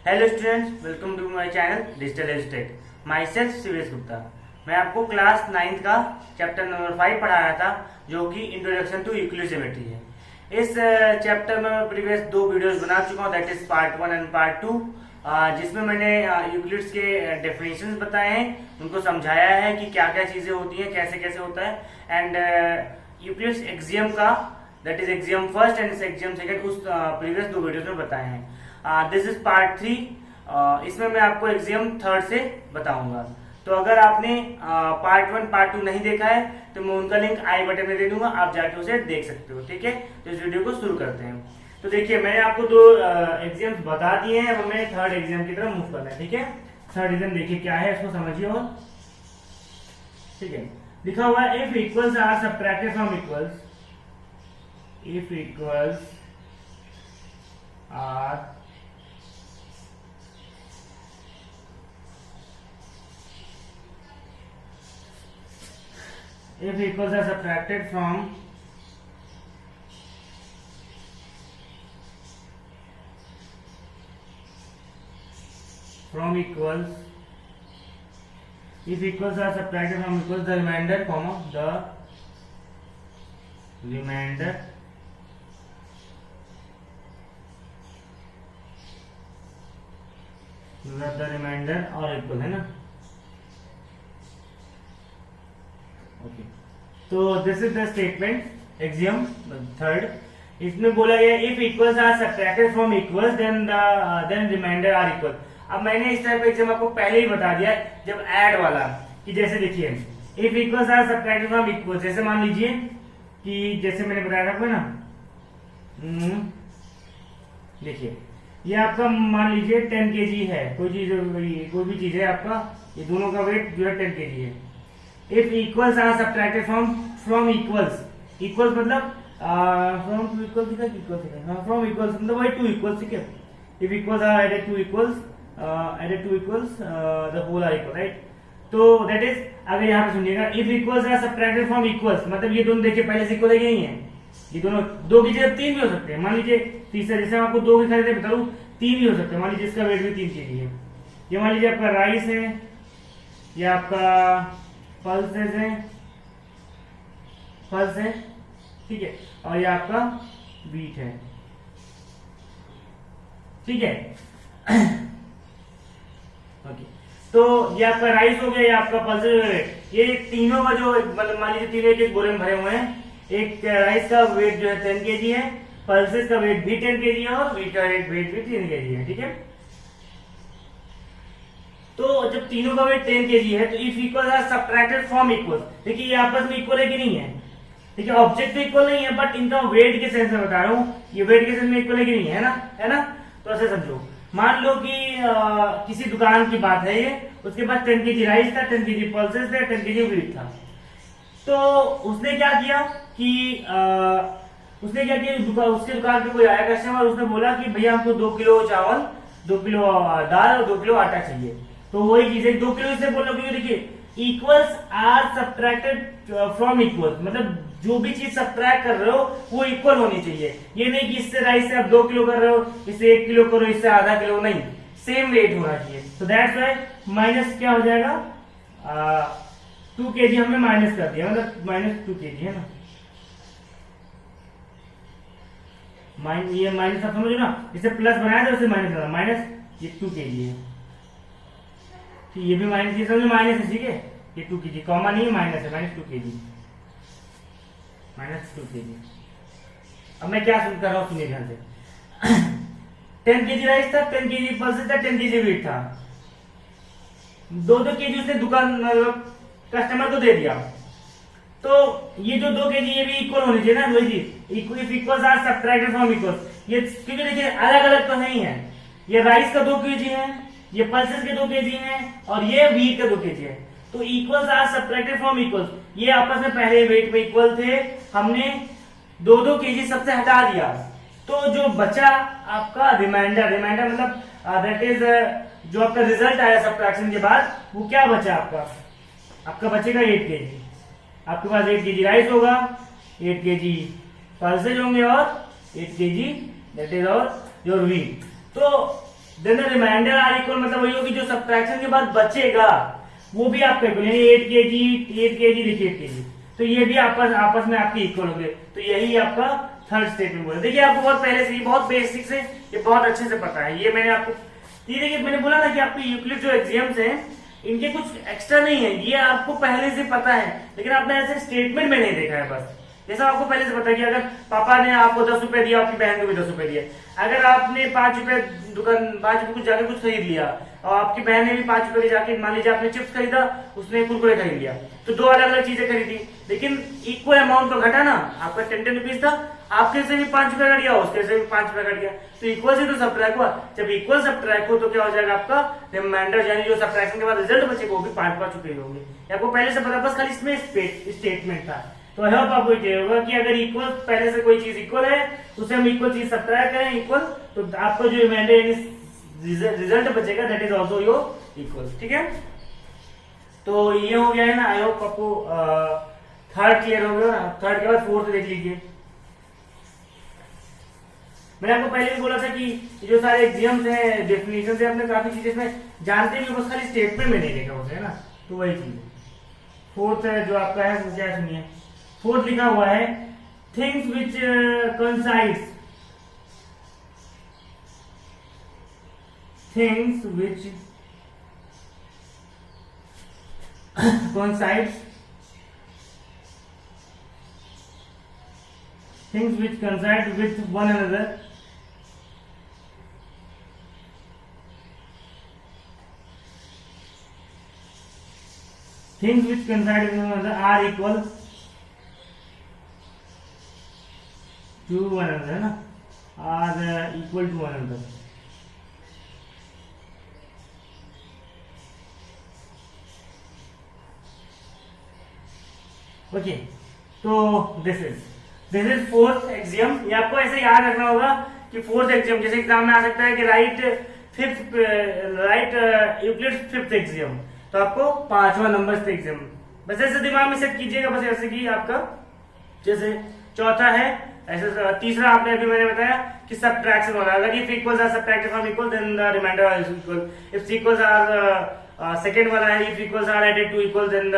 Hello students, welcome to my channel digital एजुटेक। Myself Sivesh Gupta. मैं आपको क्लास 9th का चैप्टर नंबर 5 पढ़ा रहा था, जो कि इंट्रोडक्शन टू यूक्लिड ज्योमेट्री है। इस चैप्टर में मैं प्रीवियस 2 वीडियोस बना चुका हूँ, that is part 1 and part 2, जिसमें मैंने यूक्लिड्स के डेफिनेशंस बताए हैं, उनको समझाया है कि क्या क्या चीज़ें होती हैं, कैसे कैसे होता है, एंड यूक्लिड्स एक्सियम का, that is axiom first and axiom second, उस प्रीवियस 2 वीडियोस में बताए हैं। This is part 3। इसमें मैं आपको एक्सियम थर्ड से बताऊंगा। तो अगर आपने पार्ट 1 पार्ट 2 नहीं देखा है तो मैं उनका लिंक आई बटन में दे दूंगा, आप जाके उसे देख सकते हो। ठीक है, तो इस वीडियो को शुरू करते हैं। तो देखिए, मैंने आपको 2 एग्जाम्स बता दिए हैं, अब हमें थर्ड एग्जाम की तरफ मूव करना है। ठीक है, थर्ड एग्जाम देखिए क्या है, इसको समझिए। और ठीक है, लिखा हुआ है if equals are subtracted from equals, if equals are if equals are subtracted from equals, if equals are subtracted from equals, the remainder comma the remainder और इक्वल है ना। ओके, तो this is the statement axiom third. इसमें बोला गया if equals are subtracted from equals then remainder are equal. अब मैंने इस टाइप का एग्जाम आपको पहले ही बता दिया जब ऐड वाला, कि जैसे देखिए if equals are subtracted from equals, जैसे मान लीजिए कि जैसे मैंने बताया था आपको ना, देखिए ये आपका मान लीजिए 10 kg है, कोई भी चीज है आपका, ये दोनों का वेट जो है 10 kg है। If equals are subtracted from equals, equals मतलब from two equals, from equals मतलब वही टू इक्वल्स। ठीक है, if equals are added to equals the whole are equal, right. तो दैट इज, अगर यहाँ पे सुनिएगा if equals are subtracted from equals, मतलब ये दोनों देखिए पहले से इक्वल है कि नहीं है, ये दोनों 2 की जगह 3 भी हो सकते हैं। मान लीजिए तीसरा, जैसे मैं आपको 2 के खरीदे बता दूं, 3 भी हो सकते हैं। मान लीजिए इसका वेट भी 3 kg है। ये मान लीजिए आपका राइस है, ये आपका पल्सेस है, ठीक है, और ये आपका बीट है। ठीक है, ओके, तो ये आपका राइस हो गया, ये आपका पल्सेस हो गया। ये तीनों का जो मतलब मान लीजिए तीनों एक बोरे में भरे हुए हैं। एक राइस का वेट जो है 10 kg है, पल्सेस का वेट भी 10 kg है, और बीट का वेट भी 3 kg है। ठीक है, तो जब तीनों का वेट 10 kg है तो if equal are subtracted from equal, देखिए ये आपस में इक्वल है कि नहीं है। ठीक है, ऑब्जेक्ट तो इक्वल नहीं है, बट इनका वेट के सेंस में बता रहा हूं, ये वेट के सेंस में इक्वल है कि नहीं है ना, है ना। तो ऐसे समझो, मान लो कि किसी दुकान की बात है ये, उसके पास 10 kg राइस था, 10 kg पल्सेस थे, 10 kg व्हीट था। तो उसने क्या किया कि उसके दुकान पे कोई आया कस्टमर, उसने बोला कि भैया हमको 2 किलो चावल, 2 किलो दाल और 2 किलो आटा चाहिए। तो वही चीज है, 2 किलो इससे बोल लो, क्योंकि देखिए equals are subtracted from equals, मतलब जो भी चीज सबट्रैक्ट कर रहे हो वो इक्वल होनी चाहिए। ये नहीं कि इससे राइस से आप 2 किलो कर रहे हो, इससे 1 किलो करो, इससे आधा किलो, नहीं, सेम वेट होना चाहिए। तो दैट्स व्हाई माइनस क्या हो जाएगा, 2 kg हमने माइनस कर दिया, मतलब -2 kg है ना। ये माइनस आप समझो ना, इसे प्लस बनाया था उसे माइनस करना, माइनस ये 2 kg है। ये भी माइनस, ये समझो माइनस है। ठीक है, ये 2 kg, कॉमा नहीं है, माइनस है, -2 kg, -2 kg। अब मैं क्या कर रहा हूँ, सुनिए ध्यान से। 10 kg राइस था, 10 kg पल्सेस था, 10 kg वेट था, 2-2 kg उसने दुकान कस्टमर को दे दिया। तो ये जो 2 kg ये भी इक्वल होनी चाहिए ना, वही चीज, if equals are subtracted from equals. ये क्योंकि देखिए अलग अलग तो नहीं है, ये राइस का 2 kg है, ये पल्सेस के 2 kg है, और ये व्हीट का 2 kg है। तो equals are subtracted from equals, ये आपस में पहले वेट में इक्वल थे, हमने 2-2 kg सबसे हटा दिया। तो जो बचा आपका रिमाइंडर मतलब दैट इज जो आपका रिजल्ट आया सबट्रैक्शन के बाद, वो क्या बचा आपका बचेगा 8 kg। आपके पास 8 kg राइस होगा, 8 kg पल्सेज होंगे, और 8 kg दैट इज और योर व्हीट। तो then the remainder are equal, मतलब वही होगी जो सब्ट्रैक्शन के बाद बचेगा वो भी आपका इक्वल, यानी 8 kg लिखिए 8 kg, तो ये भी आपस में आपके इक्वल होंगे। तो यही आपका थर्ड स्टेटमेंट बोला। देखिए आपको बहुत पहले से ही बहुत बेसिक से ये बहुत अच्छे से पता है, ये मैंने आपको ये देखिए मैंने बोला ना कि आपके यूक्लिड जो एग्जाम्स हैं इनके कुछ एक्स्ट्रा नहीं है, ये आपको पहले से पता है, लेकिन आपने ऐसे स्टेटमेंट में नहीं देखा है बस। जैसा आपको पहले से पता है कि अगर पापा ने आपको 10 रुपए दिया, आपकी बहन को भी 10 रुपए दिया, अगर आपने 5 रुपए दुकान 5 रुपए कुछ जाके कुछ खरीद लिया और आपकी बहन ने भी 5 रुपए जाके, मान लीजिए आपने चिप्स खरीदा, उसने कुरकुरे खरीद लिया, तो दो अलग अलग चीजें खरीदी, लेकिन इक्वल अमाउंट तो घटा ना। आपका 10 रुपीज था, आपके से भी 5 रुपए घट गया, उसके से भी 5 रुपए घट गया, तो इक्वल से तो सब्ट्रैक्ट हुआ। जब इक्वल सब्ट्रैक्ट हो तो क्या हो जाएगा आपका रिमाइंडर, यानी जो सब्ट्रैक्शन के बाद रिजल्ट बचेगा वो भी 5-5 रुपए होंगे। आपको पहले से पता, बस खाली इसमें स्टेटमेंट था। तो आई होप आपको क्लियर होगा कि अगर इक्वल पहले से कोई चीज इक्वल है तो उसे हम इक्वल चीज सब्ट्रैक्ट करें इक्वल, तो आपका जो रिमाइंडर यानी रिजल्ट बचेगा that is also your equal. ठीक है, तो ये हो गया है ना। आई होप आपको थर्ड क्लियर हो गया। थर्ड के बाद फोर्थ देख लीजिए। मैंने आपको पहले भी बोला था कि जो सारे एग्जाम्स हैं, डेफिनेशन से आपने काफी चीजें इसमें जानते भी, बस खाली स्टेटमेंट में नहीं देखा होता है ना, तो वही चीज है। फोर्थ जो आपका है वो क्या सुनिए। फोर्थ लिखा हुआ है things which coincides, things which coincides, things which coincide with one another things which coincide with one another are equal to one another, है ना, are equal to one another। Okay, तो दिस इज फोर्थ एग्जाम। ये आपको ऐसे याद रखना होगा कि फोर्थ एग्जाम जैसे एग्जाम में आ सकता है कि राइट यूक्लिड फिफ्थ एग्जाम, तो आपको 5वां नंबर से एग्जाम, बस ऐसे दिमाग में सेट कीजिएगा, बस ऐसे कि आपका जैसे चौथा है ऐसे। तीसरा आपने अभी मैंने बताया कि सब्ट्रैक्शन वाला, अगर if equals are subtracted from equal then the remainder are equal, if equals are second वाला है if equals are added to equal then the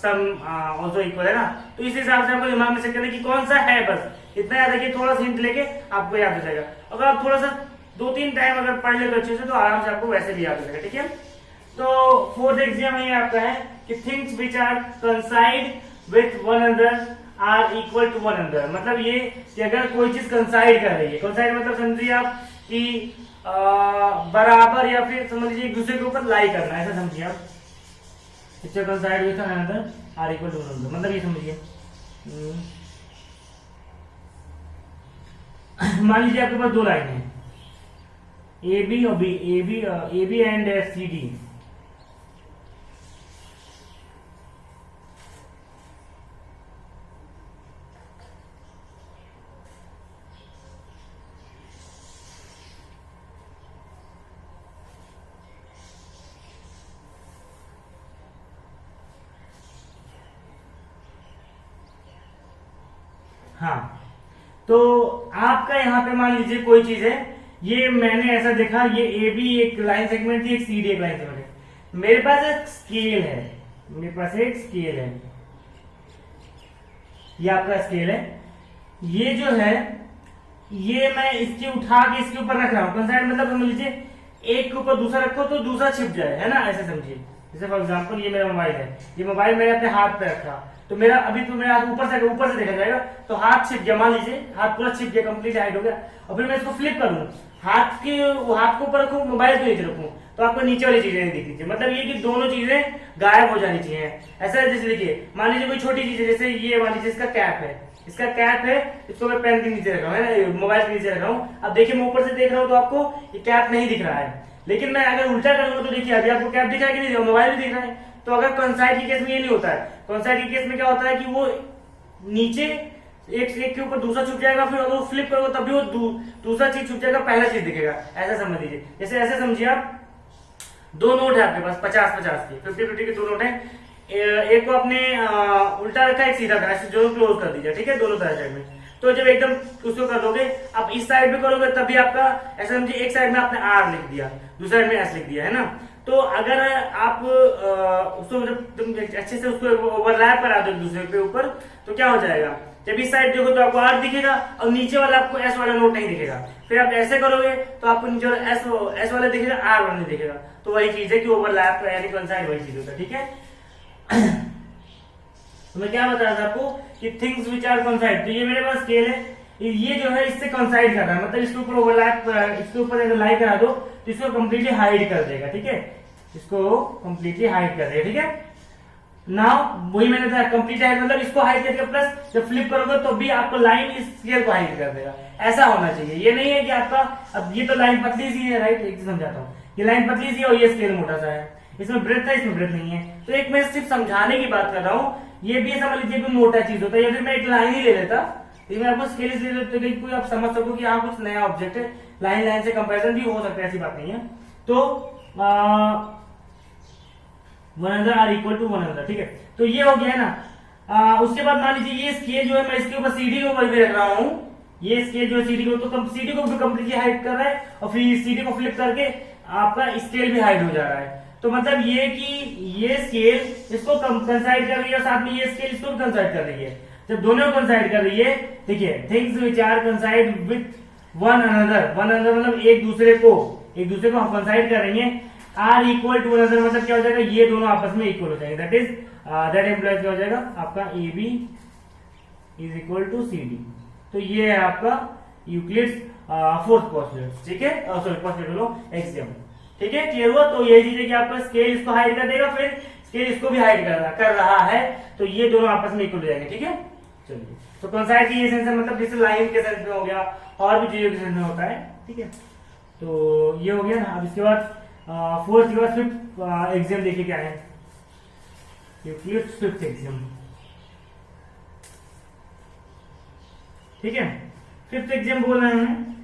sum also equal, है ना। तो इस हिसाब से आपको दिमाग में सेट करना कि कौन सा है, बस इतना याद रखिए, थोड़ा सा हिंट लेके आपको याद हो जाएगा। अगर आप थोड़ा सा 2-3 टाइम अगर पढ़ ले तो अच्छे से, तो आराम से आपको वैसे भी याद हो जाएगा। ठीक है, तो फोर्थ एग्जाम ये आपका है कि things which are coincide with one another are equal to one another, मतलब ये कि अगर कोई चीज कंसाइड कर रही है, कंसाइड मतलब समझिए आप कि बराबर या फिर समझ लीजिए एक दूसरे के ऊपर लाई करना, ऐसा समझिए आप। Coincide with another are equal to one another, मतलब ये समझिए मान लीजिए आपके पास दो लाइन है ए बी और B, A B and C D. हाँ, तो आपका यहाँ पे मान लीजिए कोई चीज है, ये मैंने ऐसा देखा, ये ए बी एक लाइन सेगमेंट थी, एक सी डी एक लाइन सेगमेंट है। मेरे पास एक स्केल है, मेरे पास एक स्केल है, ये आपका स्केल है। ये जो है ये मैं इसके उठा के इसके ऊपर रख रहा हूँ, कंसाइड मतलब समझ लीजिए एक के ऊपर दूसरा रखो तो दूसरा छिप जाए, है ना, ऐसे समझिए। जैसे फॉर एग्जांपल ये मेरा मोबाइल है, ये मोबाइल मैंने अपने हाथ पे रखा, तो मेरा अभी तो मेरा हाथ ऊपर से देखा जाएगा, तो हाथ छिप गया, मान लीजिए हाथ पूरा छिप गया, कंप्लीट हाइड हो गया, और फिर मैं इसको फ्लिप करूं, हाथ को ऊपर रखूं, मोबाइल को नीचे रखूं, तो आपको नीचे वाली चीजें नहीं दिख लीजिए, मतलब ये कि दोनों चीजें गायब हो जानी चाहिए। ऐसा जैसे देखिए मान लीजिए कोई छोटी चीज है, जैसे ये मान लीजिए इसका कैप है, इसको मैं पेन के नीचे रखा हूँ, है ना, मोबाइल के नीचे रखा हूँ। अब देखिए मैं ऊपर से देख रहा हूँ तो आपको ये कैप नहीं दिख रहा है, लेकिन मैं अगर उल्टा करूंगा तो देखिए अभी आपको कैप दिख रहा है कि नहीं, मोबाइल भी दिख रहा है। तो अगर कंसाइड के केस में ये नहीं होता है, कंसाइड के केस में क्या होता है कि वो नीचे एक के ऊपर दूसरा छुप जाएगा, फिर अगर वो फ्लिप करोगे तब भी वो दूसरा चीज छुप जाएगा, पहला चीज दिखेगा, ऐसा समझ लीजिए। जैसे ऐसे समझिए आप, दो नोट है आपके पास 50-50 के, 50-50 के दो नोट है, एक को आपने उल्टा रखा है, एक सीधा रखा है, दोनों क्लोज कर दीजिए, ठीक है, दोनों तरह साइड में। तो जब एकदम उसको कर दोगे, आप इस साइड में करोगे तभी आपका ऐसा समझिए, एक साइड में आपने आर लिख दिया, दूसरी साइड में एस लिख दिया, है ना। तो अगर आप उसको जब तुम अच्छे से उसको ओवरलैप करा दो दूसरे के ऊपर, तो क्या हो जाएगा, जब इस साइड देखो तो आपको आर दिखेगा और नीचे वाला आपको एस वाला नोट नहीं दिखेगा। फिर आप ऐसे करोगे तो आपको नीचे वाला एस वाला दिखेगा, आर वाला नहीं दिखेगा। तो वही चीज है कि ओवरलैप यानी कोइंसाइड वही चीज होता है, ठीक है। तो मैं क्या बता रहा था आपको कि थिंग्स विच आर कोइंसाइड, तो ये मेरे पास स्केल है, ये जो है इससे कोइंसाइड कर रहा है, मतलब इसके ऊपर ओवरलैप, इसके ऊपर अगर लाई करा दो तो इसको कंप्लीटली हाइड कर देगा, ठीक है, इसको कंप्लीटली हाइड कर देगा, ठीक है। नाउ वही मैंने कहा कंप्लीट हाइड मतलब इसको हाइड करके प्लस जब फ्लिप करोगे तो भी आपको लाइन इस स्केल को हाइड कर देगा, ऐसा होना चाहिए। ये नहीं है कि आपका, अब ये तो लाइन पतली सी है, राइट, एक समझाता हूँ, ये लाइन पतली सी है और ये स्केल मोटा सा है, इसमें ब्रेथ है, इसमें ब्रेथ नहीं है। तो एक मैं सिर्फ समझाने की बात कर रहा हूँ, ये भी समझ लीजिए भी मोटा चीज होता है, या फिर मैं एक लाइन ही ले लेता, तो मैं आपको स्केल ले लेता कि कोई आप समझ सको कि हाँ कुछ नया ऑब्जेक्ट है, लाइन से कंपेरिजन भी हो सकता है, ऐसी बात नहीं है। तो one another are equal to one another, ठीक है, तो ये हो गया है ना। उसके बाद मान लीजिए ये स्केल जो है मैं इसके ऊपर सीडी के ऊपर भी रख रहा हूँ, ये स्केल जो है सीडी को, तो सीडी को भी कंप्लीटली हाइड कर रहा है और फिर सीडी को फ्लिप करके आपका स्केल भी हाइड हो जा रहा है। तो मतलब ये कि ये स्केल इसको कंसाइड कर रही है और साथ में ये स्केल इसको भी कंसाइड कर रही है। जब दोनों कंसाइड कर रही है, देखिए things which are coincide with one another, one another मतलब एक दूसरे को कंसाइड कर रही है, are equal to one another मतलब क्या हो जाएगा, ये दोनों आपस में इक्वल हो जाएंगे, दैट इज दैट एम्प्लॉइज क्या हो जाएगा आपका A B is equal to C D. तो ये है आपका यूक्लिड्स फोर्थ पोस्टुलेट, ठीक है, सॉरी पोस्टुलेट बोलो एक्सियम, ठीक है, क्लियर हुआ। तो यही चीज है कि आपका स्केल इसको हाइड कर देगा, फिर स्केल इसको भी हाइड कर रहा है, तो ये दोनों आपस में इक्वल हो जाएंगे, ठीक है। चलिए, तो कंसाइड की ये सेंस है, मतलब जैसे लाइन के सेंस में हो गया और भी चीजों के सेंस में होता है, ठीक है। तो ये हो गया ना। अब इसके बाद फोर्थ के बाद फिफ्थ एग्जाम देखिए क्या है, यूक्लिड्स फिफ्थ एग्जाम, ठीक है। फिफ्थ एग्जाम बोल रहे हैं